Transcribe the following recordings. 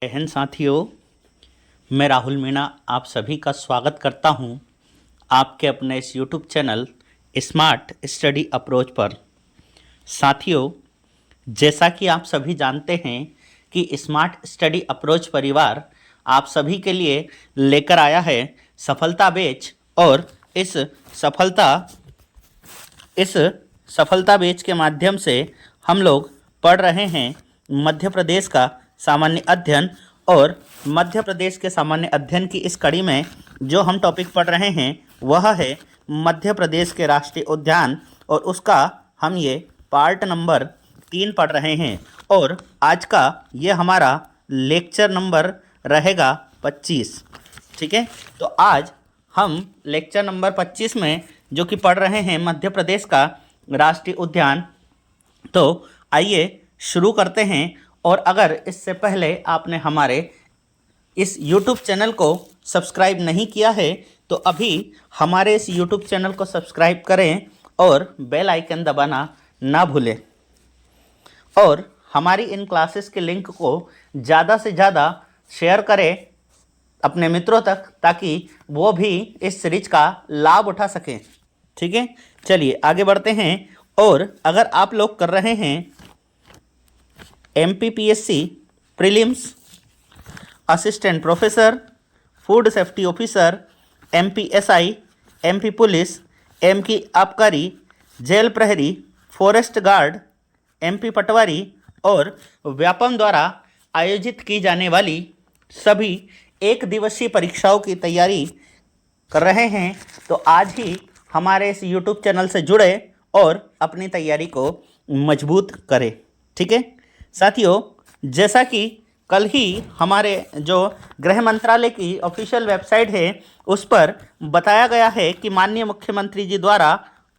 बहन साथियों, मैं राहुल मीणा आप सभी का स्वागत करता हूं आपके अपने इस YouTube channel smart study approach पर। साथियों, जैसा कि आप सभी जानते हैं कि स्मार्ट स्टडी अप्रोच परिवार आप सभी के लिए लेकर आया है सफलता बैच। और सफलता इस सफलता बैच के माध्यम से हम लोग पढ़ रहे हैं मध्य प्रदेश का सामान्य अध्ययन। और मध्य प्रदेश के सामान्य अध्ययन की इस कड़ी में जो हम टॉपिक पढ़ रहे हैं वह है मध्य प्रदेश के राष्ट्रीय उद्यान, और उसका हम ये पार्ट नंबर 3 पढ़ रहे हैं। और आज का ये हमारा लेक्चर नंबर रहेगा 25। ठीक है, तो आज हम लेक्चर नंबर 25 में जो कि पढ़ रहे हैं मध्य प्रदेश का राष्ट्रीय उद्यान। तो आइए शुरू करते हैं। और अगर इससे पहले आपने हमारे इस YouTube चैनल को सब्सक्राइब नहीं किया है तो अभी हमारे इस YouTube चैनल को सब्सक्राइब करें और बेल आइकन दबाना ना भूलें। और हमारी इन क्लासेस के लिंक को ज़्यादा से ज़्यादा शेयर करें अपने मित्रों तक, ताकि वो भी इस सीरीज का लाभ उठा सकें। ठीक है, चलिए आगे बढ़ते हैं। और अगर आप लोग कर रहे हैं MPPSC prelims, assistant professor, food safety officer, MPSI, MP police, MP आबकारी, जेल प्रहरी, फॉरेस्ट गार्ड, MP पटवारी और व्यापम द्वारा आयोजित की जाने वाली सभी एक दिवसीय परीक्षाओं की तैयारी कर रहे हैं तो आज ही हमारे इस YouTube चैनल से जुड़े और अपनी तैयारी को मजबूत करें। ठीक है साथियों, जैसा कि कल ही हमारे जो गृह मंत्रालय की ऑफिशियल वेबसाइट है उस पर बताया गया है कि माननीय मुख्यमंत्री जी द्वारा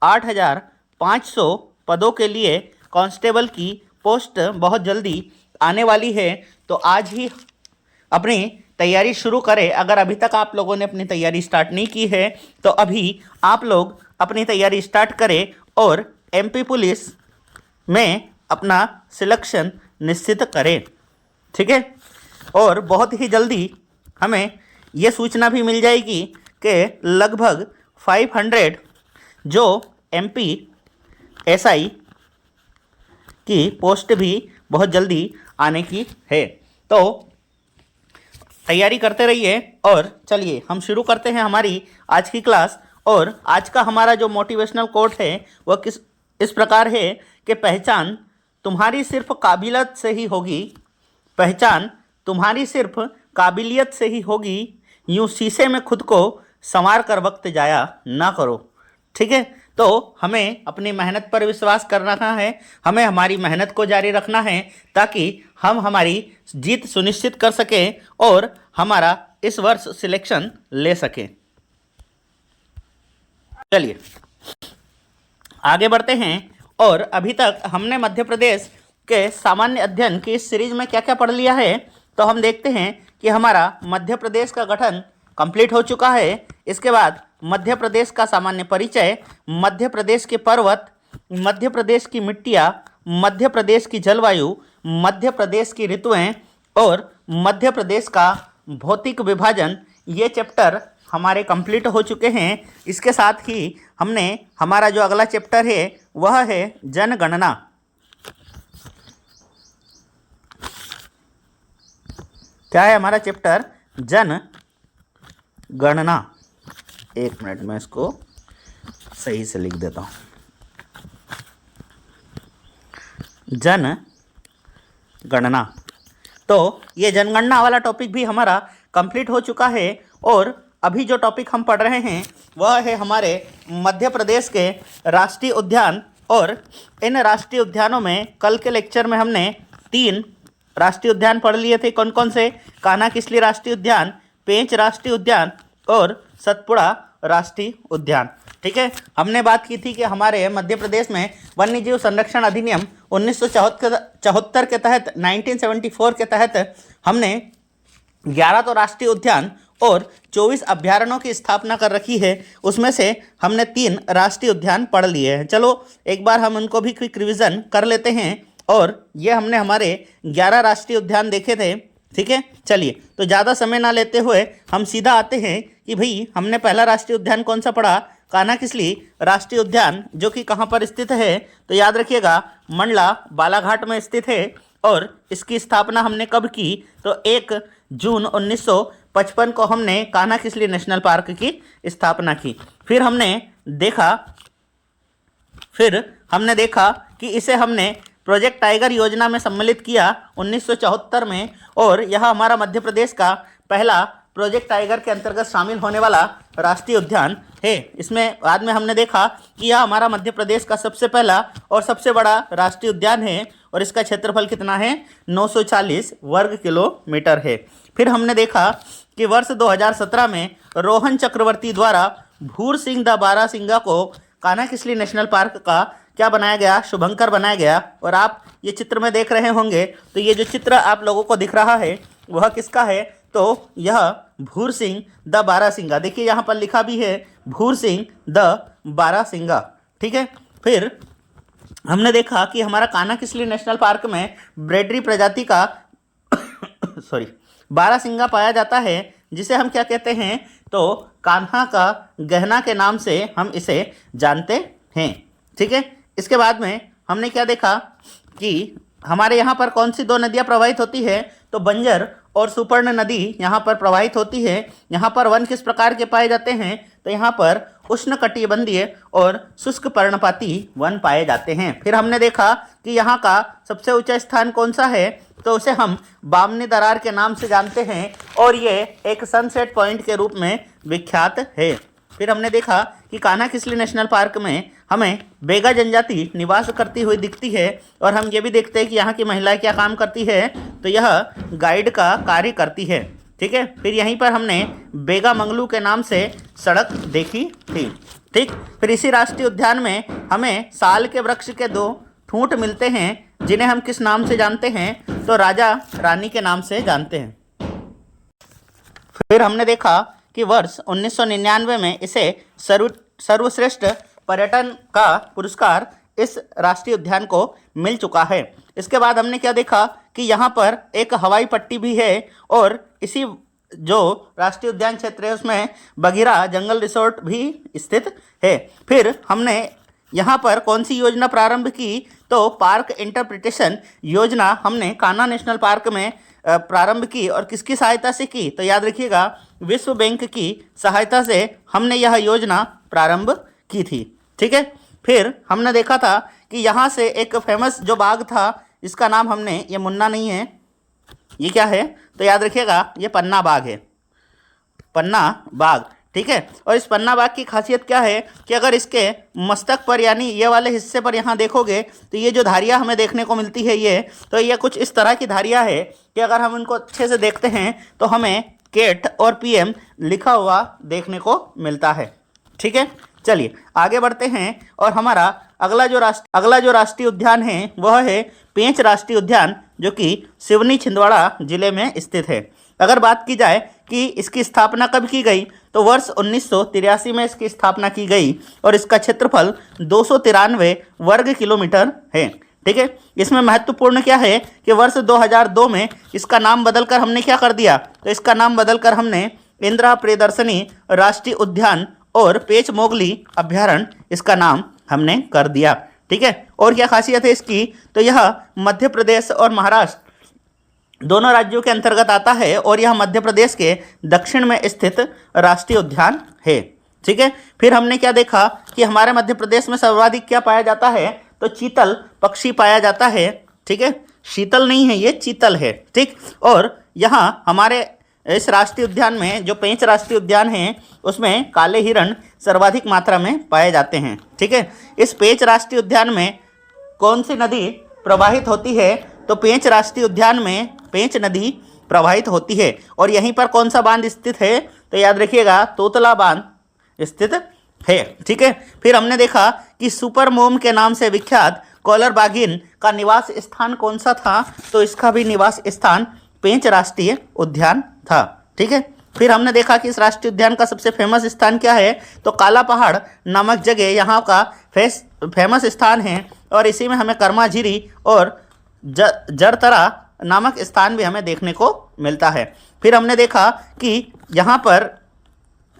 8,500 पदों के लिए कांस्टेबल की पोस्ट बहुत जल्दी आने वाली है। तो आज ही अपनी तैयारी शुरू करें। अगर अभी तक आप लोगों ने अपनी तैयारी स्टार्ट नहीं की है तो अभी आप लोग अपनी तैयारी स्टार्ट करें और MP पुलिस में अपना सिलेक्शन निश्चित करें। ठीक है, और बहुत ही जल्दी हमें ये सूचना भी मिल जाएगी कि लगभग 500 जो MPSI की पोस्ट भी बहुत जल्दी आने की है। तो तैयारी करते रहिए। और चलिए हम शुरू करते हैं हमारी आज की क्लास। और आज का हमारा जो मोटिवेशनल कोट है वह इस प्रकार है कि पहचान तुम्हारी सिर्फ काबिलियत से ही होगी, पहचान तुम्हारी सिर्फ काबिलियत से ही होगी, यूं शीशे में खुद को संवार कर वक्त जाया ना करो। ठीक है, तो हमें अपनी मेहनत पर विश्वास करना है, हमें हमारी मेहनत को जारी रखना है ताकि हम हमारी जीत सुनिश्चित कर सकें और हमारा इस वर्ष सिलेक्शन ले सकें। चलिए आगे बढ़ते हैं। और अभी तक हमने मध्य प्रदेश के सामान्य अध्ययन की इस सीरीज में क्या क्या पढ़ लिया है तो हम देखते हैं कि हमारा मध्य प्रदेश का गठन कंप्लीट हो चुका है। इसके बाद मध्य प्रदेश का सामान्य परिचय, मध्य प्रदेश के पर्वत, मध्य प्रदेश की मिट्टियाँ, मध्य प्रदेश की जलवायु, मध्य प्रदेश की ऋतुएं और मध्य प्रदेश का भौतिक विभाजन, ये चैप्टर हमारे कंप्लीट हो चुके हैं। इसके साथ ही हमने हमारा जो अगला चैप्टर है वह है जनगणना। क्या है हमारा चैप्टर? जनगणना। एक मिनट में इसको सही से लिख देता हूँ। जनगणना। तो ये जनगणना वाला टॉपिक भी हमारा कंप्लीट हो चुका है। और अभी जो टॉपिक हम पढ़ रहे हैं वह है हमारे मध्य प्रदेश के राष्ट्रीय उद्यान। और इन राष्ट्रीय उद्यानों में कल के लेक्चर में हमने 3 राष्ट्रीय उद्यान पढ़ लिए थे। कौन कौन से? कान्हा किसली राष्ट्रीय उद्यान, पेंच राष्ट्रीय उद्यान और सतपुड़ा राष्ट्रीय उद्यान। ठीक है, हमने बात की थी कि हमारे मध्य प्रदेश में वन्यजीव संरक्षण अधिनियम 1974 के तहत 1974 के तहत हमने 11 तो राष्ट्रीय उद्यान और 24 अभ्यारण्यों की स्थापना कर रखी है। उसमें से हमने 3 राष्ट्रीय उद्यान पढ़ लिए हैं। चलो एक बार हम उनको भी क्विक रिवीजन कर लेते हैं। और ये हमने हमारे 11 राष्ट्रीय उद्यान देखे थे ठीक है, चलिए तो ज़्यादा समय ना लेते हुए हम सीधा आते हैं कि भाई हमने पहला राष्ट्रीय उद्यान कौन सा पढ़ा, कान्हा-किसली राष्ट्रीय उद्यान, जो कि कहाँ पर स्थित है, तो याद रखिएगा मंडला बालाघाट में स्थित है। और इसकी स्थापना हमने कब की, तो 1 जून 1955 को हमने कान्हा-किसली नेशनल पार्क की स्थापना की। फिर हमने देखा कि इसे हमने प्रोजेक्ट टाइगर योजना में सम्मिलित किया 1974 में, और यह हमारा मध्य प्रदेश का पहला प्रोजेक्ट टाइगर के अंतर्गत शामिल होने वाला राष्ट्रीय उद्यान है। इसमें बाद में हमने देखा कि यह हमारा मध्य प्रदेश का सबसे पहला और सबसे बड़ा राष्ट्रीय उद्यान है, और इसका क्षेत्रफल कितना है, 940 वर्ग किलोमीटर है। फिर हमने देखा कि वर्ष 2017 में रोहन चक्रवर्ती द्वारा भूर सिंह द बारासिंगा को कान्हा-किसली नेशनल पार्क का क्या बनाया गया, शुभंकर बनाया गया। और आप ये चित्र में देख रहे होंगे, तो ये जो चित्र आप लोगों को दिख रहा है वह किसका है, तो यह भूर सिंह द बारासिंगा, देखिए यहाँ पर लिखा भी है भूर सिंह द बारासिंगा। ठीक है, फिर हमने देखा कि हमारा कान्हा-किसली नेशनल पार्क में ब्रेडरी प्रजाति का बारासिंगा पाया जाता है, जिसे हम क्या कहते हैं, तो कान्हा का गहना के नाम से हम इसे जानते हैं। ठीक है, इसके बाद में हमने क्या देखा कि हमारे यहाँ पर कौन सी 2 नदियाँ प्रवाहित होती है, तो बंजर और सुपर्ण नदी यहाँ पर प्रवाहित होती है। यहाँ पर वन किस प्रकार के पाए जाते हैं, तो यहाँ पर उष्णकटिबंधीय और शुष्क पर्णपाती वन पाए जाते हैं। फिर हमने देखा कि यहाँ का सबसे ऊंचा स्थान कौन सा है, तो उसे हम बामनी दरार के नाम से जानते हैं, और ये एक सनसेट पॉइंट के रूप में विख्यात है। फिर हमने देखा कि कान्हा-किसली नेशनल पार्क में हमें बेगा जनजाति निवास करती हुई दिखती है, और हम ये भी देखते हैं कि यहाँ की महिलाएं क्या काम करती है, तो यह गाइड का कार्य करती है। ठीक है, फिर यहीं पर हमने बेगा मंगलू के नाम से सड़क देखी थी। ठीक, फिर इसी राष्ट्रीय उद्यान में हमें साल के वृक्ष के 2 ठूंठ मिलते हैं, जिन्हें हम किस नाम से जानते हैं, तो राजा रानी के नाम से जानते हैं। फिर हमने देखा कि वर्ष 1999 में इसे सर्वश्रेष्ठ पर्यटन का पुरस्कार इस राष्ट्रीय उद्यान को मिल चुका है। इसके बाद हमने क्या देखा कि यहाँ पर एक हवाई पट्टी भी है, और इसी जो राष्ट्रीय उद्यान क्षेत्र है उसमें बघीरा जंगल रिसोर्ट भी स्थित है। फिर हमने यहाँ पर कौन सी योजना प्रारंभ की, तो पार्क इंटरप्रिटेशन योजना हमने कान्हा नेशनल पार्क में प्रारंभ की, और किसकी सहायता से की, तो याद रखिएगा विश्व बैंक की सहायता से हमने यह योजना प्रारंभ की थी। ठीक है, फिर हमने देखा था कि यहाँ से एक फेमस जो बाग था, इसका नाम हमने, ये मुन्ना नहीं है, ये क्या है, तो याद रखिएगा ये पन्ना बाग है, पन्ना बाग। ठीक है, और इस पन्ना बाग की खासियत क्या है कि अगर इसके मस्तक पर यानी ये वाले हिस्से पर यहाँ देखोगे, तो ये जो धारियाँ हमें देखने को मिलती है ये कुछ इस तरह की धारियाँ है कि अगर हम इनको अच्छे से देखते हैं तो हमें केट और पीएम लिखा हुआ देखने को मिलता है। ठीक है, चलिए आगे बढ़ते हैं, और हमारा अगला जो राष्ट्रीय उद्यान है वह है पेंच राष्ट्रीय उद्यान, जो कि सिवनी छिंदवाड़ा जिले में स्थित है। अगर बात की जाए कि इसकी स्थापना कब की गई, तो वर्ष 1983 में इसकी स्थापना की गई, और इसका क्षेत्रफल 293 वर्ग किलोमीटर है। ठीक है, इसमें महत्वपूर्ण क्या है कि वर्ष 2002 में इसका नाम बदलकर हमने क्या कर दिया, तो इसका नाम बदलकर हमने इंदिरा प्रियदर्शनी राष्ट्रीय उद्यान और पेंच मोगली अभ्यारण्य इसका नाम हमने कर दिया। ठीक है, और क्या खासियत है इसकी, तो यह मध्य प्रदेश और महाराष्ट्र दोनों राज्यों के अंतर्गत आता है, और यह मध्य प्रदेश के दक्षिण में स्थित राष्ट्रीय उद्यान है। ठीक है, फिर हमने क्या देखा कि हमारे मध्य प्रदेश में सर्वाधिक क्या पाया जाता है, तो चीतल पक्षी पाया जाता है। ठीक है, शीतल नहीं है, ये चीतल है। ठीक, और यहाँ हमारे इस राष्ट्रीय उद्यान में जो पेंच राष्ट्रीय उद्यान है उसमें काले हिरण सर्वाधिक मात्रा में पाए जाते हैं। ठीक है, इस पेंच राष्ट्रीय उद्यान में कौन सी नदी प्रवाहित होती है, तो पेंच राष्ट्रीय उद्यान में पेंच नदी प्रवाहित होती है, और यहीं पर कौन सा बांध स्थित है, तो याद रखिएगा तोतला बांध स्थित है। ठीक है, फिर हमने देखा कि सुपर मोम के नाम से विख्यात कॉलर बाघिन का निवास स्थान कौन सा था, तो इसका भी निवास स्थान पेंच राष्ट्रीय उद्यान था। ठीक है, फिर हमने देखा कि इस राष्ट्रीय उद्यान का सबसे फेमस स्थान क्या है, तो काला पहाड़ नामक जगह यहाँ का फेमस स्थान है, और इसी में हमें कर्मा झीरी और जरतरा नामक स्थान भी हमें देखने को मिलता है। फिर हमने देखा कि यहाँ पर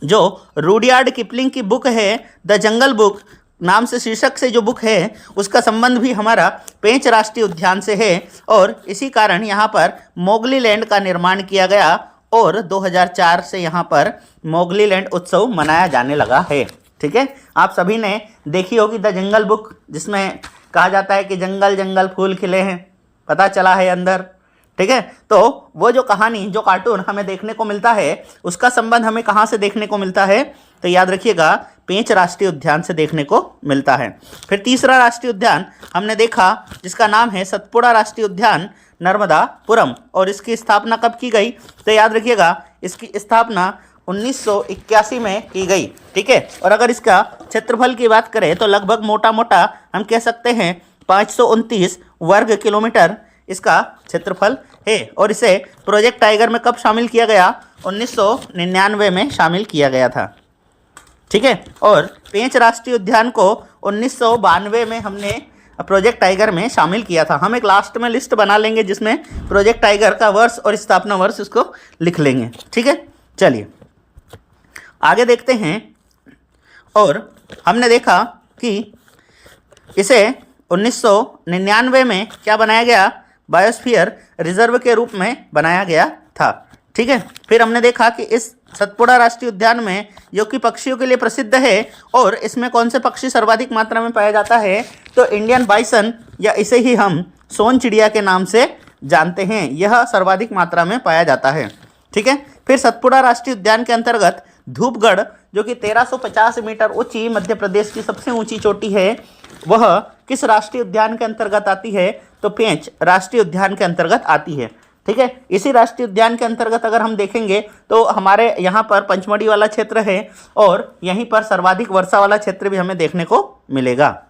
जो रूडयार्ड किपलिंग की बुक है द जंगल बुक नाम से शीर्षक से जो बुक है उसका संबंध भी हमारा पेंच राष्ट्रीय उद्यान से है, और इसी कारण यहाँ पर मोगली लैंड का निर्माण किया गया और 2004 से यहाँ पर मोगली लैंड उत्सव मनाया जाने लगा है। ठीक है, आप सभी ने देखी होगी द जंगल बुक, जिसमें कहा जाता है कि जंगल जंगल फूल खिले हैं, पता चला है अंदर। ठीक है, तो वो जो कहानी, जो कार्टून हमें देखने को मिलता है, उसका संबंध हमें कहाँ से देखने को मिलता है? तो याद रखिएगा, पेंच राष्ट्रीय उद्यान से देखने को मिलता है। फिर तीसरा राष्ट्रीय उद्यान हमने देखा जिसका नाम है सतपुड़ा राष्ट्रीय उद्यान नर्मदापुरम, और इसकी स्थापना कब की गई? तो याद रखिएगा, इसकी स्थापना 1981 में की गई। ठीक है, और अगर इसका क्षेत्रफल की बात करें तो लगभग मोटा मोटा हम कह सकते हैं 529 वर्ग किलोमीटर इसका क्षेत्रफल है, और इसे प्रोजेक्ट टाइगर में कब शामिल किया गया? 1999 में शामिल किया गया था। ठीक है, और पेंच राष्ट्रीय उद्यान को 1992 में हमने प्रोजेक्ट टाइगर में शामिल किया था। हम एक लास्ट में लिस्ट बना लेंगे जिसमें प्रोजेक्ट टाइगर का वर्ष और स्थापना वर्ष उसको लिख लेंगे। ठीक है, चलिए आगे देखते हैं। और हमने देखा कि इसे 1999 में क्या बनाया गया? बायोस्फीयर रिजर्व के रूप में बनाया गया था। ठीक है, फिर हमने देखा कि इस सतपुड़ा राष्ट्रीय उद्यान में, जो कि पक्षियों के लिए प्रसिद्ध है, और इसमें कौन से पक्षी सर्वाधिक मात्रा में पाया जाता है? तो इंडियन बाइसन, या इसे ही हम सोन चिड़िया के नाम से जानते हैं, यह सर्वाधिक मात्रा में पाया जाता है। ठीक है, फिर सतपुड़ा राष्ट्रीय उद्यान के अंतर्गत धूपगढ़, जो कि 1350 मीटर ऊंची मध्य प्रदेश की सबसे ऊंची चोटी है, वह किस राष्ट्रीय उद्यान के अंतर्गत आती है? तो पेंच राष्ट्रीय उद्यान के अंतर्गत आती है। ठीक है, इसी राष्ट्रीय उद्यान के अंतर्गत अगर हम देखेंगे तो हमारे यहाँ पर पंचमढ़ी वाला क्षेत्र है, और यहीं पर सर्वाधिक वर्षा वाला क्षेत्र भी हमें देखने को मिलेगा।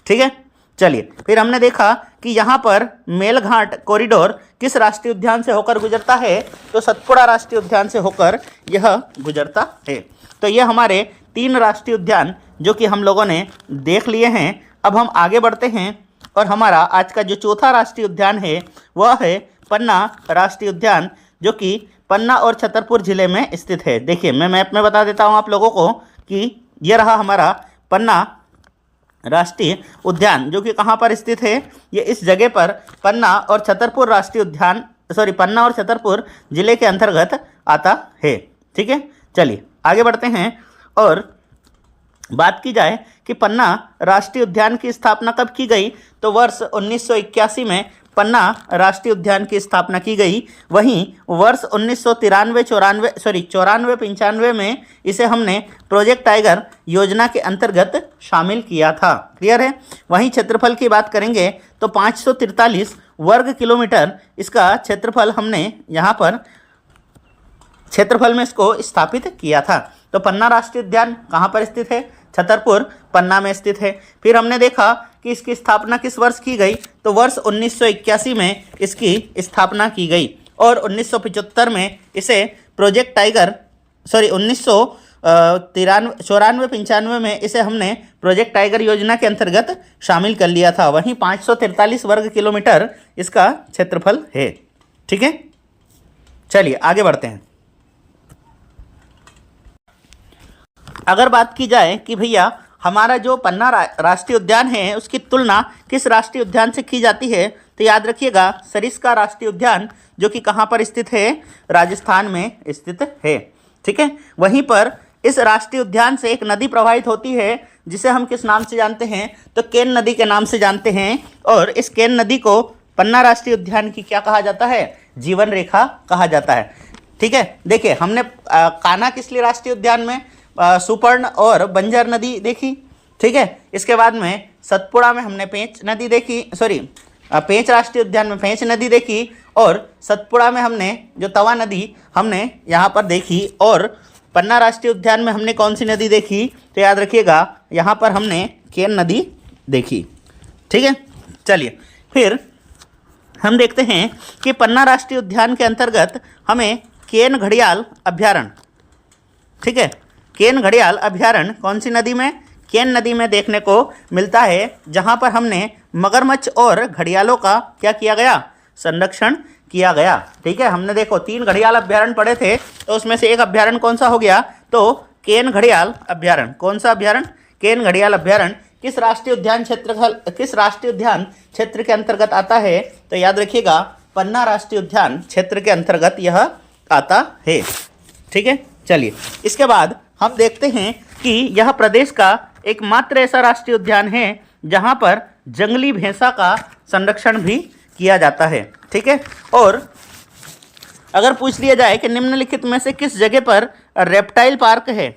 ठीक है, चलिए फिर हमने देखा कि यहाँ पर मेलघाट कॉरिडोर किस राष्ट्रीय उद्यान से होकर गुजरता है? तो सतपुड़ा राष्ट्रीय उद्यान से होकर यह गुजरता है। तो ये हमारे 3 राष्ट्रीय उद्यान जो कि हम लोगों ने देख लिए हैं। अब हम आगे बढ़ते हैं, और हमारा आज का जो चौथा राष्ट्रीय उद्यान है वह है पन्ना राष्ट्रीय उद्यान, जो कि पन्ना और छतरपुर जिले में स्थित है। देखिए, मैं मैप में बता देता हूँ आप लोगों को कि यह रहा हमारा पन्ना राष्ट्रीय उद्यान, जो कि कहाँ पर स्थित है? ये इस जगह पर पन्ना और छतरपुर राष्ट्रीय उद्यान, पन्ना और छतरपुर जिले के अंतर्गत आता है। ठीक है, चलिए आगे बढ़ते हैं। और बात की जाए कि पन्ना राष्ट्रीय उद्यान की स्थापना कब की गई? तो वर्ष 1981 में पन्ना राष्ट्रीय उद्यान की स्थापना की गई। वहीं वर्ष 1993-94 में इसे हमने प्रोजेक्ट टाइगर योजना के अंतर्गत शामिल किया था। क्लियर है? वहीं क्षेत्रफल की बात करेंगे तो 543 वर्ग किलोमीटर इसका क्षेत्रफल हमने यहाँ पर क्षेत्रफल में इसको स्थापित किया था। तो पन्ना राष्ट्रीय उद्यान कहाँ पर स्थित है? छतरपुर, पन्ना में स्थित है। फिर हमने देखा कि इसकी स्थापना किस वर्ष की गई? तो वर्ष 1981 में इसकी स्थापना की गई, और 1975 में इसे प्रोजेक्ट टाइगर 1994-95 में इसे हमने प्रोजेक्ट टाइगर योजना के अंतर्गत शामिल कर लिया था। वहीं 543 वर्ग किलोमीटर इसका क्षेत्रफल है। ठीक है, चलिए आगे बढ़ते हैं। अगर बात की जाए कि भैया हमारा जो पन्ना राष्ट्रीय उद्यान है उसकी तुलना किस राष्ट्रीय उद्यान से की जाती है, तो याद रखिएगा सरिस्का राष्ट्रीय उद्यान, जो कि कहाँ पर स्थित है? राजस्थान में स्थित है। ठीक है, वहीं पर इस राष्ट्रीय उद्यान से एक नदी प्रवाहित होती है जिसे हम किस नाम से जानते हैं? तो केन नदी के नाम से जानते हैं, और इस केन नदी को पन्ना राष्ट्रीय उद्यान की क्या कहा जाता है? जीवन रेखा कहा जाता है। ठीक है, देखिए हमने कान्हा-किसली राष्ट्रीय उद्यान में सुपर्ण और बंजर नदी देखी। ठीक है, इसके बाद में सतपुड़ा में हमने पेंच नदी देखी, पेंच राष्ट्रीय उद्यान में पेंच नदी देखी, और सतपुड़ा में हमने जो तवा नदी हमने यहाँ पर देखी, और पन्ना राष्ट्रीय उद्यान में हमने कौन सी नदी देखी? तो याद रखिएगा यहाँ पर हमने केन नदी देखी। ठीक है, चलिए फिर हम देखते हैं कि पन्ना राष्ट्रीय उद्यान के अंतर्गत हमें केन घड़ियाल अभ्यारण्य, ठीक है, केन घड़ियाल अभ्यारण्य कौन सी नदी में? केन नदी में देखने को मिलता है, जहां पर हमने मगरमच्छ और घड़ियालों का क्या किया गया? संरक्षण किया गया। ठीक है, हमने देखो 3 घड़ियाल अभ्यारण्य पढ़े थे, तो उसमें से एक अभ्यारण्य कौन सा हो गया, तो केन घड़ियाल अभ्यारण्य। कौन सा अभ्यारण्य, केन घड़ियाल अभ्यारण्य किस राष्ट्रीय उद्यान क्षेत्र के अंतर्गत आता है, तो याद रखिएगा पन्ना राष्ट्रीय उद्यान क्षेत्र के अंतर्गत यह आता है। ठीक है, चलिए इसके बाद हम देखते हैं कि यह प्रदेश का एकमात्र ऐसा राष्ट्रीय उद्यान है जहां पर जंगली भैंसा का संरक्षण भी किया जाता है। ठीक है, और अगर पूछ लिया जाए कि निम्नलिखित में से किस जगह पर रेप्टाइल पार्क है,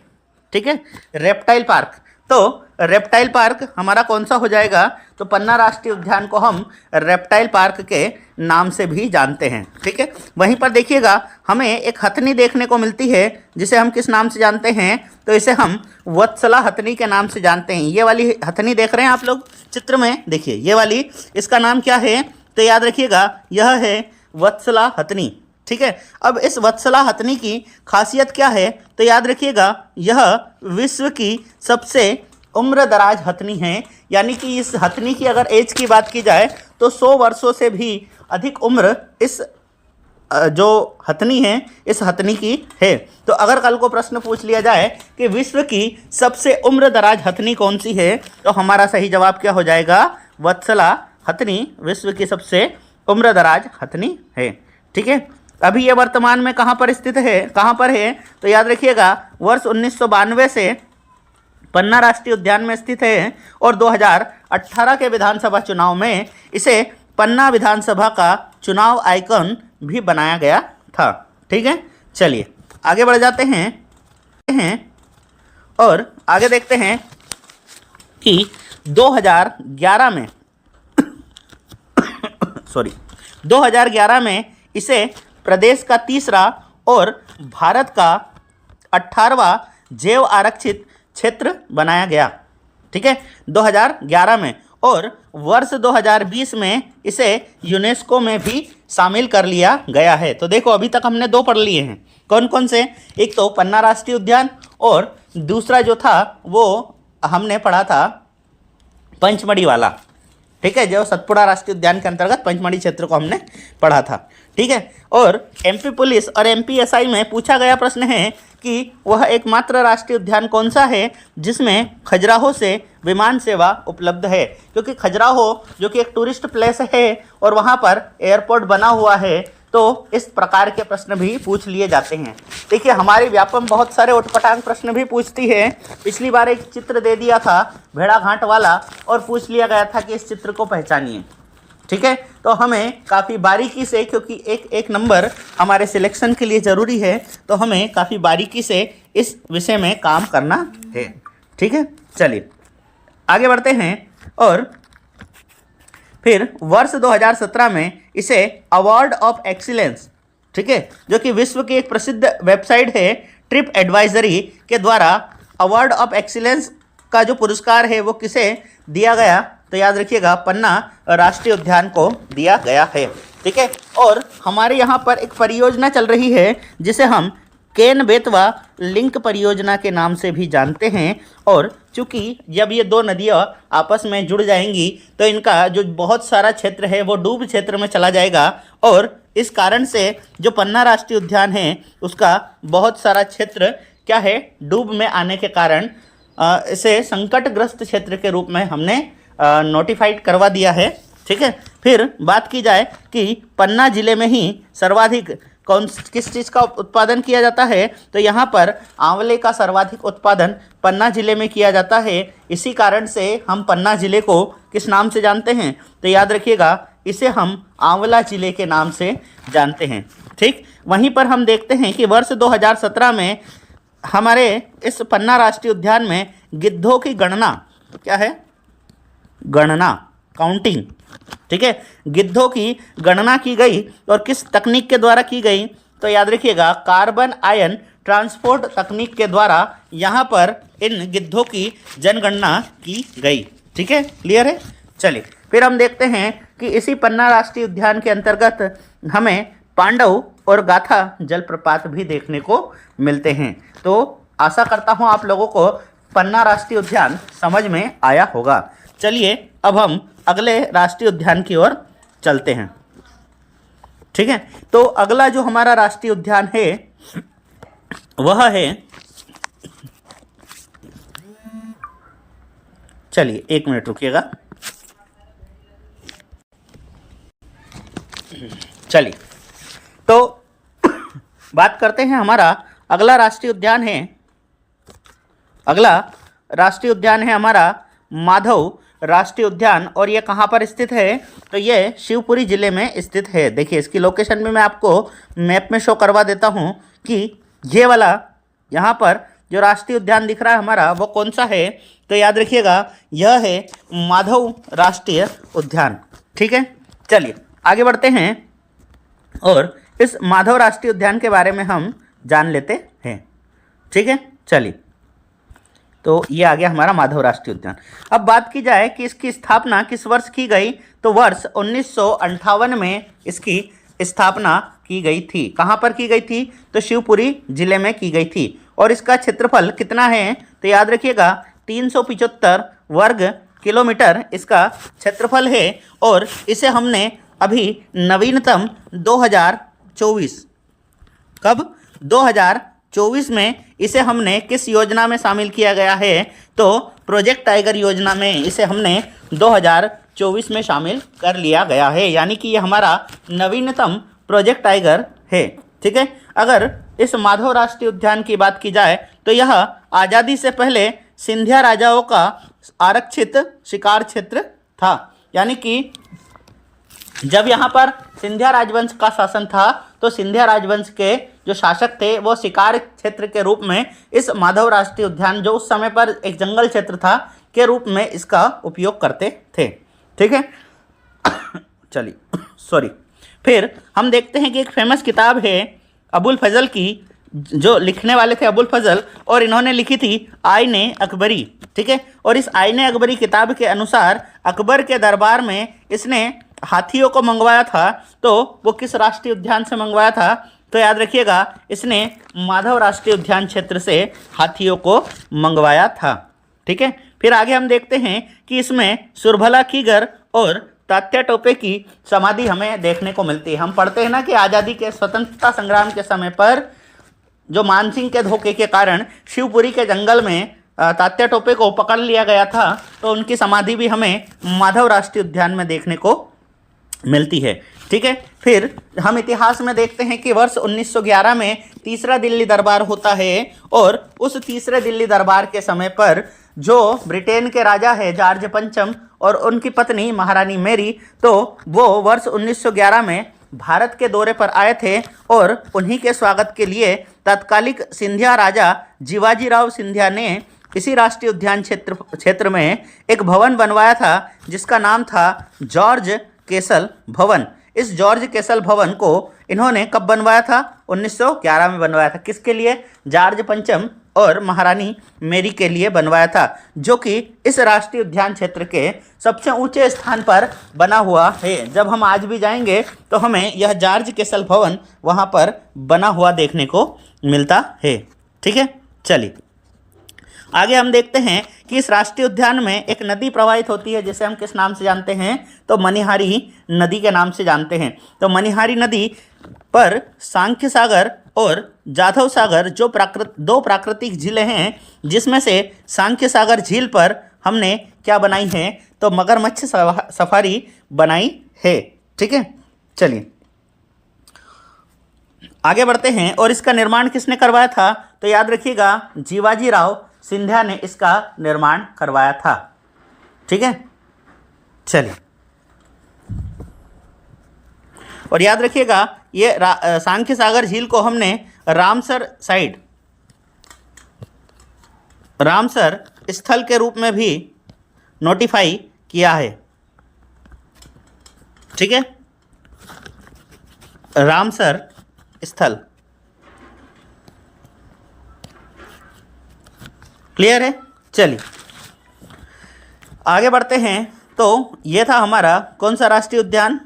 ठीक है, रेप्टाइल पार्क, तो रेप्टाइल पार्क हमारा कौन सा हो जाएगा, तो पन्ना राष्ट्रीय उद्यान को हम रेप्टाइल पार्क के नाम से भी जानते हैं। ठीक है, वहीं पर देखिएगा हमें एक हथनी देखने को मिलती है जिसे हम किस नाम से जानते हैं, तो इसे हम वत्सला हथनी के नाम से जानते हैं। ये वाली हथनी देख रहे हैं आप लोग चित्र में, देखिए ये वाली, इसका नाम क्या है, तो याद रखिएगा यह है वत्सला हथनी। ठीक है, अब इस वत्सला हथनी की खासियत क्या है, तो याद रखिएगा यह विश्व की सबसे उम्र दराज हथनी है, यानी कि इस हथनी की अगर एज की बात की जाए तो 100 वर्षों से भी अधिक उम्र इस जो हथनी है इस हथनी की है। तो अगर कल को प्रश्न पूछ लिया जाए कि विश्व की सबसे उम्र दराज हथनी कौन सी है, तो हमारा सही जवाब क्या हो जाएगा, वत्सला हथनी विश्व की सबसे उम्र दराज हथनी है। ठीक है, अभी ये वर्तमान में कहाँ पर स्थित है, कहाँ पर है, तो याद रखिएगा वर्ष 1992 से पन्ना राष्ट्रीय उद्यान में स्थित है और 2018 के विधानसभा चुनाव में इसे पन्ना विधानसभा का चुनाव आइकन भी बनाया गया था। ठीक है, चलिए आगे बढ़ जाते हैं और आगे देखते हैं कि 2011 में 2011 में इसे प्रदेश का तीसरा और भारत का 18वां जैव आरक्षित क्षेत्र बनाया गया। ठीक है, 2011 में, और वर्ष 2020 में इसे यूनेस्को में भी शामिल कर लिया गया है। तो देखो अभी तक हमने 2 पढ़ लिए हैं, कौन कौन से, एक तो पन्ना राष्ट्रीय उद्यान और दूसरा जो था वो हमने पढ़ा था पंचमढ़ी वाला। ठीक है, जो सतपुड़ा राष्ट्रीय उद्यान के अंतर्गत पंचमढ़ी क्षेत्र को हमने पढ़ा था। ठीक है, और एमपी पुलिस और एमपीएसआई में पूछा गया प्रश्न है कि वह एकमात्र राष्ट्रीय उद्यान कौन सा है जिसमें खजुराहो से विमान सेवा उपलब्ध है, क्योंकि खजुराहो जो कि एक टूरिस्ट प्लेस है और वहाँ पर एयरपोर्ट बना हुआ है, तो इस प्रकार के प्रश्न भी पूछ लिए जाते हैं। देखिए हमारी व्यापम बहुत सारे उटपटांग प्रश्न भी पूछती है। पिछली बार एक चित्र दे दिया था भेड़ाघाट वाला और पूछ लिया गया था कि इस चित्र को पहचानिए। ठीक है, तो हमें काफ़ी बारीकी से, क्योंकि एक नंबर हमारे सिलेक्शन के लिए ज़रूरी है, तो हमें काफ़ी बारीकी से इस विषय में काम करना है। ठीक है, चलिए आगे बढ़ते हैं और फिर वर्ष 2017 में इसे अवार्ड ऑफ एक्सीलेंस, ठीक है, जो कि विश्व की एक प्रसिद्ध वेबसाइट है ट्रिप एडवाइजरी के द्वारा अवार्ड ऑफ एक्सीलेंस का जो पुरस्कार है वो किसे दिया गया, तो याद रखिएगा पन्ना राष्ट्रीय उद्यान को दिया गया है। ठीक है, और हमारे यहाँ पर एक परियोजना चल रही है जिसे हम केन बेतवा लिंक परियोजना के नाम से भी जानते हैं, और चूँकि जब ये 2 नदियाँ आपस में जुड़ जाएंगी तो इनका जो बहुत सारा क्षेत्र है वो डूब क्षेत्र में चला जाएगा, और इस कारण से जो पन्ना राष्ट्रीय उद्यान है उसका बहुत सारा क्षेत्र क्या है, डूब में आने के कारण इसे संकटग्रस्त क्षेत्र के रूप में हमने नोटिफाइड करवा दिया है। ठीक है, फिर बात की जाए कि पन्ना जिले में ही सर्वाधिक किस चीज़ का उत्पादन किया जाता है, तो यहाँ पर आंवले का सर्वाधिक उत्पादन पन्ना जिले में किया जाता है। इसी कारण से हम पन्ना जिले को किस नाम से जानते हैं, तो याद रखिएगा इसे हम आंवला जिले के नाम से जानते हैं। ठीक, वहीं पर हम देखते हैं कि वर्ष 2017 में हमारे इस पन्ना राष्ट्रीय उद्यान में गिद्धों की गणना, क्या है, गणना, काउंटिंग, ठीक है, गिद्धों की गणना की गई और किस तकनीक के द्वारा की गई, तो याद रखिएगा कार्बन आयन ट्रांसपोर्ट तकनीक के द्वारा यहाँ पर इन गिद्धों की जनगणना की गई। ठीक है, क्लियर है। चलिए फिर हम देखते हैं कि इसी पन्ना राष्ट्रीय उद्यान के अंतर्गत हमें पांडव और गाथा जलप्रपात भी देखने को मिलते हैं। तो आशा करता हूँ आप लोगों को पन्ना राष्ट्रीय उद्यान समझ में आया होगा। चलिए अब हम अगले राष्ट्रीय उद्यान की ओर चलते हैं। ठीक है। तो अगला जो हमारा राष्ट्रीय उद्यान है वह है, चलिए 1 मिनट रुकिएगा, चलिए तो बात करते हैं। हमारा अगला राष्ट्रीय उद्यान है, अगला राष्ट्रीय उद्यान है हमारा माधव राष्ट्रीय उद्यान। और ये कहाँ पर स्थित है? तो ये शिवपुरी जिले में स्थित है। देखिए इसकी लोकेशन भी मैं आपको मैप में शो करवा देता हूँ कि ये वाला यहाँ पर जो राष्ट्रीय उद्यान दिख रहा है हमारा वो कौन सा है। तो याद रखिएगा यह है माधव राष्ट्रीय उद्यान। ठीक है, चलिए आगे बढ़ते हैं और इस माधव राष्ट्रीय उद्यान के बारे में हम जान लेते हैं। ठीक है, चलिए तो ये आ गया हमारा माधव राष्ट्रीय उद्यान। अब बात की जाए कि इसकी स्थापना किस वर्ष की गई, तो वर्ष 1958 में इसकी स्थापना की गई थी। कहाँ पर की गई थी? तो शिवपुरी जिले में की गई थी। और इसका क्षेत्रफल कितना है? तो याद रखिएगा 375 वर्ग किलोमीटर इसका क्षेत्रफल है। और इसे हमने अभी नवीनतम 2024, कब? 2024 में इसे हमने किस योजना में शामिल किया गया है? तो प्रोजेक्ट टाइगर योजना में इसे हमने 2024 में शामिल कर लिया गया है, यानी कि ये हमारा नवीनतम प्रोजेक्ट टाइगर है। ठीक है, अगर इस माधव राष्ट्रीय उद्यान की बात की जाए तो यह आज़ादी से पहले सिंधिया राजाओं का आरक्षित शिकार क्षेत्र था, यानी कि जब यहाँ पर सिंधिया राजवंश का शासन था तो सिंधिया राजवंश के जो शासक थे वो शिकार क्षेत्र के रूप में इस माधव राष्ट्रीय उद्यान, जो उस समय पर एक जंगल क्षेत्र था, के रूप में इसका उपयोग करते थे। ठीक है, चलिए सॉरी। फिर हम देखते हैं कि एक फेमस किताब है अबुल फजल की, जो लिखने वाले थे अबुल फजल, और इन्होंने लिखी थी आईने अकबरी। ठीक है, और इस आईने अकबरी किताब के अनुसार अकबर के दरबार में इसने हाथियों को मंगवाया था। तो वो किस राष्ट्रीय उद्यान से मंगवाया था? तो याद रखिएगा इसने माधव राष्ट्रीय उद्यान क्षेत्र से हाथियों को मंगवाया था। ठीक है, फिर आगे हम देखते हैं कि इसमें सुरभला कीगर और तात्या टोपे की समाधि हमें देखने को मिलती है। हम पढ़ते हैं ना कि आज़ादी के स्वतंत्रता संग्राम के समय पर जो मानसिंह के धोखे के कारण शिवपुरी के जंगल में तात्या टोपे को पकड़ लिया गया था, तो उनकी समाधि भी हमें माधव राष्ट्रीय उद्यान में देखने को मिलती है। ठीक है, फिर हम इतिहास में देखते हैं कि वर्ष 1911 में तीसरा दिल्ली दरबार होता है। और उस तीसरे दिल्ली दरबार के समय पर जो ब्रिटेन के राजा है जॉर्ज पंचम और उनकी पत्नी महारानी मेरी, तो वो वर्ष 1911 में भारत के दौरे पर आए थे। और उन्हीं के स्वागत के लिए तत्कालिक सिंधिया राजा जीवाजी राव सिंधिया ने इसी राष्ट्रीय उद्यान क्षेत्र में एक भवन बनवाया था जिसका नाम था जॉर्ज केसल भवन। इस जॉर्ज केसल भवन को इन्होंने कब बनवाया था? 1911 में बनवाया था। किसके लिए? जॉर्ज पंचम और महारानी मेरी के लिए बनवाया था, जो कि इस राष्ट्रीय उद्यान क्षेत्र के सबसे ऊंचे स्थान पर बना हुआ है। जब हम आज भी जाएंगे तो हमें यह जॉर्ज केसल भवन वहां पर बना हुआ देखने को मिलता है। ठीक है, चलिए आगे हम देखते हैं कि इस राष्ट्रीय उद्यान में एक नदी प्रवाहित होती है जिसे हम किस नाम से जानते हैं? तो मनिहारी नदी के नाम से जानते हैं। तो मनिहारी नदी पर सांख्य सागर और जाधव सागर जो दो प्राकृतिक झीलें हैं, जिसमें से सांख्य सागर झील पर हमने क्या बनाई है? तो मगरमच्छ सफारी बनाई है। ठीक है, चलिए आगे बढ़ते हैं। और इसका निर्माण किसने करवाया था? तो याद रखिएगा जीवाजी राव सिंधिया ने इसका निर्माण करवाया था। ठीक है, चलिए और याद रखिएगा ये सांख्य सागर झील को हमने रामसर स्थल के रूप में भी नोटिफाई किया है। ठीक है, रामसर स्थल, क्लियर है। चलिए आगे बढ़ते हैं। तो ये था हमारा कौन सा राष्ट्रीय उद्यान?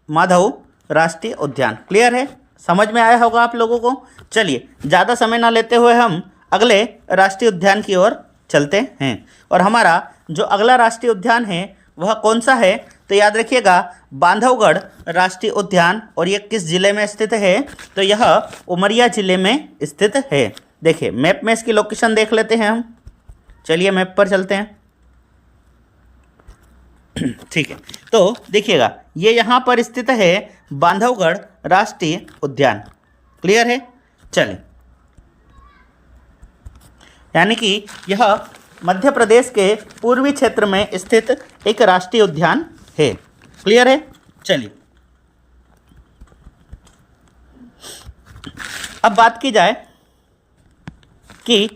माधव राष्ट्रीय उद्यान। क्लियर है, समझ में आया होगा आप लोगों को। चलिए ज़्यादा समय ना लेते हुए हम अगले राष्ट्रीय उद्यान की ओर चलते हैं। और हमारा जो अगला राष्ट्रीय उद्यान है वह कौन सा है? तो याद रखिएगा बांधवगढ़ राष्ट्रीय उद्यान, और ये किस जिले में स्थित है, तो यह उमरिया जिले में स्थित है। देखिए मैप में इसकी लोकेशन देख लेते हैं हम, चलिए मैप पर चलते हैं। ठीक है, तो देखिएगा ये यहाँ पर स्थित है बांधवगढ़ राष्ट्रीय उद्यान। क्लियर है, चलिए, यानी कि यह मध्य प्रदेश के पूर्वी क्षेत्र में स्थित एक राष्ट्रीय उद्यान है। क्लियर है, चलिए अब बात की जाए कि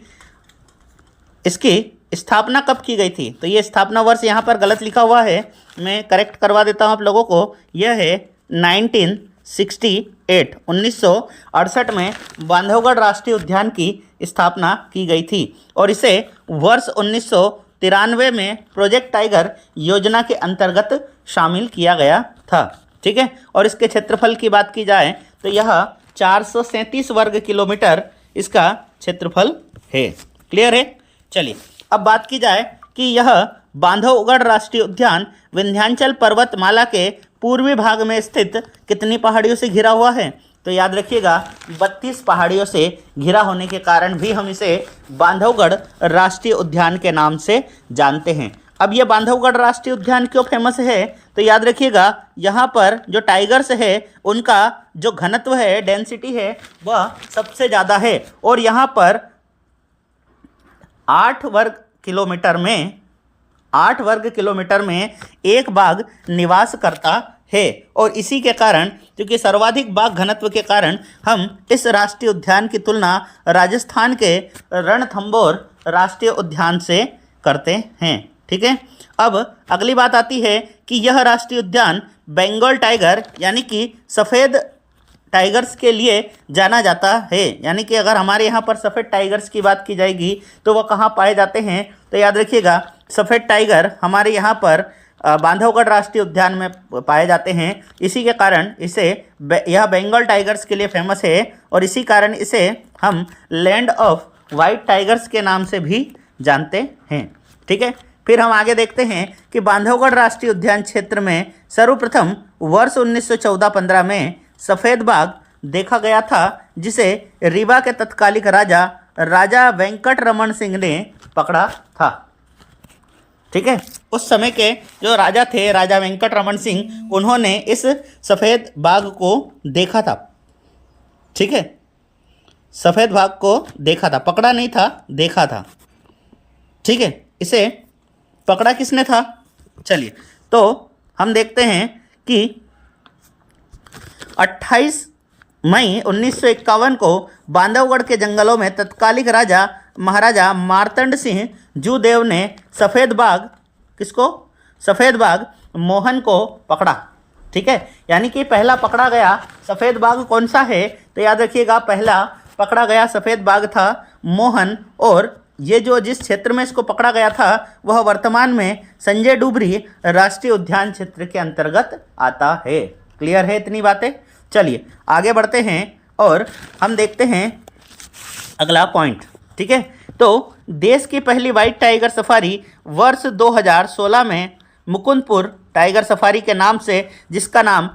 इसकी स्थापना कब की गई थी। तो ये स्थापना वर्ष यहाँ पर गलत लिखा हुआ है, मैं करेक्ट करवा देता हूँ आप लोगों को। यह है 1968 1968 में बांधवगढ़ राष्ट्रीय उद्यान की स्थापना की गई थी, और इसे वर्ष 1993 में प्रोजेक्ट टाइगर योजना के अंतर्गत शामिल किया गया था। ठीक है, और इसके क्षेत्रफल की बात की जाए तो यह 437 वर्ग किलोमीटर इसका क्षेत्रफल है। क्लियर है, चलिए अब बात की जाए कि यह बांधवगढ़ राष्ट्रीय उद्यान विंध्याचल पर्वतमाला के पूर्वी भाग में स्थित कितनी पहाड़ियों से घिरा हुआ है। तो याद रखिएगा 32 पहाड़ियों से घिरा होने के कारण भी हम इसे बांधवगढ़ राष्ट्रीय उद्यान के नाम से जानते हैं। अब यह बांधवगढ़ राष्ट्रीय उद्यान क्यों फेमस है, तो याद रखिएगा यहाँ पर जो टाइगर्स है उनका जो घनत्व है, डेंसिटी है, वह सबसे ज़्यादा है, और यहाँ पर 8 वर्ग किलोमीटर में एक बाघ निवास करता है, और इसी के कारण, क्योंकि सर्वाधिक बाघ घनत्व के कारण, हम इस राष्ट्रीय उद्यान की तुलना राजस्थान के रणथंभौर राष्ट्रीय उद्यान से करते हैं। ठीक है, अब अगली बात आती है कि यह राष्ट्रीय उद्यान बंगाल टाइगर यानी कि सफ़ेद टाइगर्स के लिए जाना जाता है। यानी कि अगर हमारे यहाँ पर सफ़ेद टाइगर्स की बात की जाएगी तो वह कहाँ पाए जाते हैं, तो याद रखिएगा सफ़ेद टाइगर हमारे यहाँ पर बांधवगढ़ राष्ट्रीय उद्यान में पाए जाते हैं। इसी के कारण यह बंगाल टाइगर्स के लिए फेमस है, और इसी कारण इसे हम लैंड ऑफ वाइट टाइगर्स के नाम से भी जानते हैं। ठीक है, फिर हम आगे देखते हैं कि बांधवगढ़ राष्ट्रीय उद्यान क्षेत्र में सर्वप्रथम वर्ष 1914-15 में सफ़ेद बाघ देखा गया था, जिसे रीवा के तत्कालिक राजा वेंकटरमण सिंह ने पकड़ा था। ठीक है, उस समय के जो राजा थे, राजा वेंकटरमण सिंह, उन्होंने इस सफ़ेद बाघ को देखा था। ठीक है, सफ़ेद बाघ को देखा था, पकड़ा नहीं था, देखा था। ठीक है, इसे पकड़ा किसने था, चलिए तो हम देखते हैं कि 28 मई 1951 को बांधवगढ़ के जंगलों में तत्कालिक महाराजा मार्तंड सिंह जूदेव ने सफ़ेद बाघ मोहन को पकड़ा। ठीक है, यानी कि पहला पकड़ा गया सफ़ेद बाघ कौन सा है, तो याद रखिएगा पहला पकड़ा गया सफ़ेद बाघ था मोहन, और ये जिस क्षेत्र में इसको पकड़ा गया था वह वर्तमान में संजय डुबरी राष्ट्रीय उद्यान क्षेत्र के अंतर्गत आता है। क्लियर है इतनी बातें, चलिए आगे बढ़ते हैं और हम देखते हैं अगला पॉइंट। ठीक है, तो देश की पहली वाइट टाइगर सफारी वर्ष 2016 में मुकुंदपुर टाइगर सफारी के नाम से, जिसका नाम,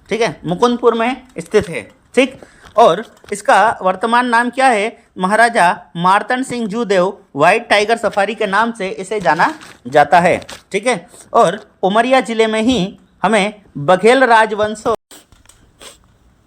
ठीक है, मुकुंदपुर में स्थित है। ठीक, और इसका वर्तमान नाम क्या है, Maharaja Martand Singh Judeo white tiger safari के नाम से इसे जाना जाता है। ठीक है, और उमरिया जिले में ही हमें बघेल राजवंश,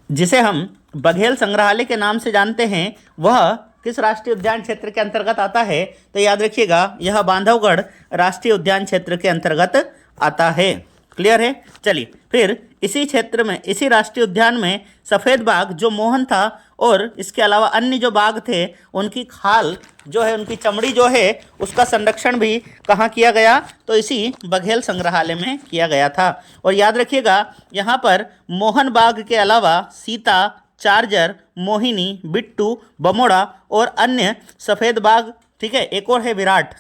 जिसे हम बघेल संग्रहालय के नाम से जानते हैं, वह किस राष्ट्रीय उद्यान क्षेत्र के अंतर्गत आता है, तो याद रखिएगा यह बांधवगढ़ राष्ट्रीय उद्यान क्षेत्र के अंतर्गत आता है। क्लियर है, चलिए फिर इसी क्षेत्र में, इसी राष्ट्रीय उद्यान में सफ़ेद बाघ जो मोहन था और इसके अलावा अन्य जो बाघ थे, उनकी खाल जो है, उनकी चमड़ी जो है, उसका संरक्षण भी कहाँ किया गया, तो इसी बघेल संग्रहालय में किया गया था। और याद रखिएगा यहाँ पर मोहन बाघ के अलावा सीता, चार्जर, मोहिनी, बिट्टू, बमोड़ा और अन्य सफ़ेद बाघ, ठीक है, एक और है विराट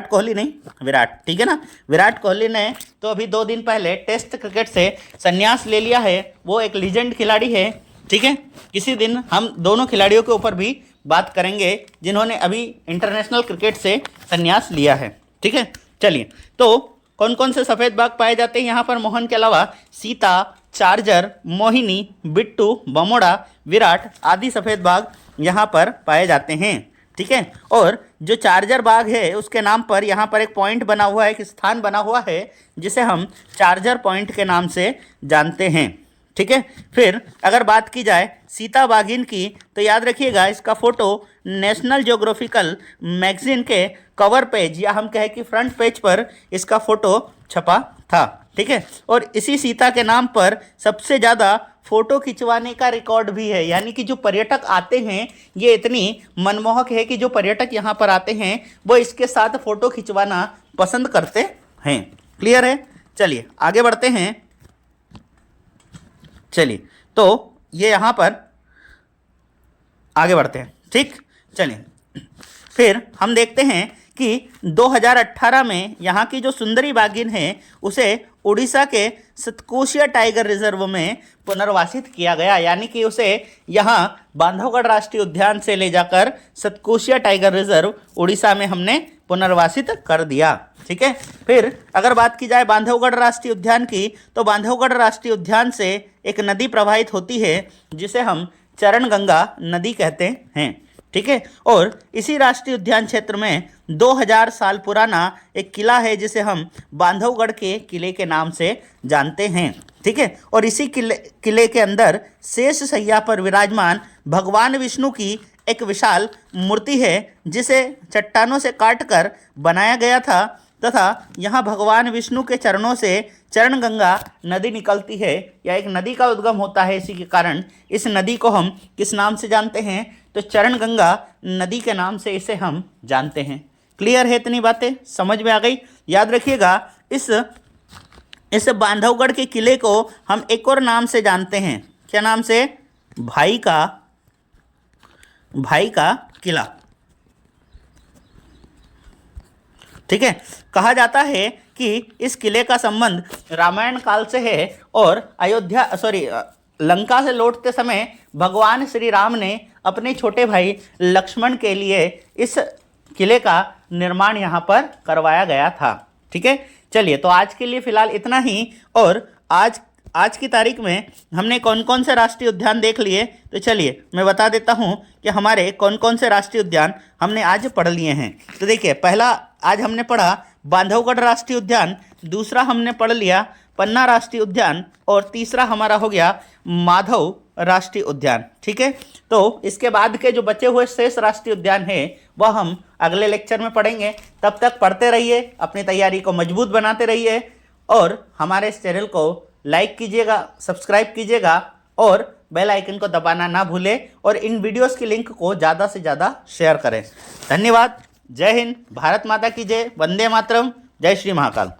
कोहली नहीं, विराट, ठीक है ना, विराट कोहली ने तो अभी 2 दिन पहले टेस्ट क्रिकेट से संन्यास ले लिया है। वो एक लीजेंड खिलाड़ी है। ठीक है, किसी दिन हम दोनों खिलाड़ियों के ऊपर भी बात करेंगे जिन्होंने अभी इंटरनेशनल क्रिकेट से संन्यास लिया है। ठीक है, चलिए तो कौन कौन से सफ़ेद बाघ पाए जाते हैं यहाँ पर मोहन के अलावा? सीता, चार्जर, मोहिनी, बिट्टू, बमोड़ा, विराट आदि सफ़ेद बाघ यहाँ पर पाए जाते हैं। ठीक है, और जो चार्जर बाग है उसके नाम पर यहाँ पर एक पॉइंट बना हुआ है, एक स्थान बना हुआ है जिसे हम चार्जर पॉइंट के नाम से जानते हैं। ठीक है, फिर अगर बात की जाए सीता बाघिन की तो याद रखिएगा इसका फोटो नेशनल ज्योग्राफिकल मैगजीन के कवर पेज या हम कहें कि फ्रंट पेज पर इसका फोटो छपा था। ठीक है, और इसी सीता के नाम पर सबसे ज़्यादा फ़ोटो खिंचवाने का रिकॉर्ड भी है, यानी कि जो पर्यटक आते हैं ये इतनी मनमोहक है कि जो पर्यटक यहाँ पर आते हैं वो इसके साथ फ़ोटो खिंचवाना पसंद करते हैं। क्लियर है? चलिए आगे बढ़ते हैं। चलिए तो ये यहाँ पर आगे बढ़ते हैं। ठीक, चलिए फिर हम देखते हैं कि 2018 में यहाँ की जो सुंदरी बाघिन है उसे उड़ीसा के सतकोशिया टाइगर रिजर्व में पुनर्वासित किया गया, यानी कि उसे यहाँ बांधवगढ़ राष्ट्रीय उद्यान से ले जाकर सतकोशिया टाइगर रिजर्व उड़ीसा में हमने पुनर्वासित कर दिया। ठीक है, फिर अगर बात की जाए बांधवगढ़ राष्ट्रीय उद्यान की तो बांधवगढ़ राष्ट्रीय उद्यान से एक नदी प्रवाहित होती है जिसे हम चरणगंगा नदी कहते हैं। ठीक है, और इसी राष्ट्रीय उद्यान क्षेत्र में 2000 साल पुराना एक किला है जिसे हम बांधवगढ़ के किले के नाम से जानते हैं। ठीक है, और इसी किले के अंदर शेष शैया पर विराजमान भगवान विष्णु की एक विशाल मूर्ति है जिसे चट्टानों से काटकर बनाया गया था तथा यहाँ भगवान विष्णु के चरणों से चरणगंगा नदी निकलती है या एक नदी का उद्गम होता है। इसी के कारण इस नदी को हम किस नाम से जानते हैं? तो चरणगंगा नदी के नाम से इसे हम जानते हैं। क्लियर है? इतनी बातें समझ में आ गई? याद रखिएगा इस बांधवगढ़ के किले को हम एक और नाम से जानते हैं। क्या नाम से? भाई का किला। ठीक है, कहा जाता है कि इस किले का संबंध रामायण काल से है और लंका से लौटते समय भगवान श्री राम ने अपने छोटे भाई लक्ष्मण के लिए इस किले का निर्माण यहाँ पर करवाया गया था। ठीक है, चलिए तो आज के लिए फ़िलहाल इतना ही। और आज की तारीख में हमने कौन कौन से राष्ट्रीय उद्यान देख लिए, तो चलिए मैं बता देता हूँ कि हमारे कौन कौन से राष्ट्रीय उद्यान हमने आज पढ़ लिए हैं। तो देखिए, पहला आज हमने पढ़ा बांधवगढ़ राष्ट्रीय उद्यान, दूसरा हमने पढ़ लिया पन्ना राष्ट्रीय उद्यान और तीसरा हमारा हो गया माधव राष्ट्रीय उद्यान। ठीक है, तो इसके बाद के जो बचे हुए शेष राष्ट्रीय उद्यान हैं वह हम अगले लेक्चर में पढ़ेंगे। तब तक पढ़ते रहिए, अपनी तैयारी को मजबूत बनाते रहिए और हमारे इस चैनल को लाइक कीजिएगा, सब्सक्राइब कीजिएगा और बेल आइकन को दबाना ना भूलें और इन वीडियोस की लिंक को ज़्यादा से ज़्यादा शेयर करें। धन्यवाद। जय हिंद, भारत माता की जय, वंदे मातरम, जय श्री महाकाल।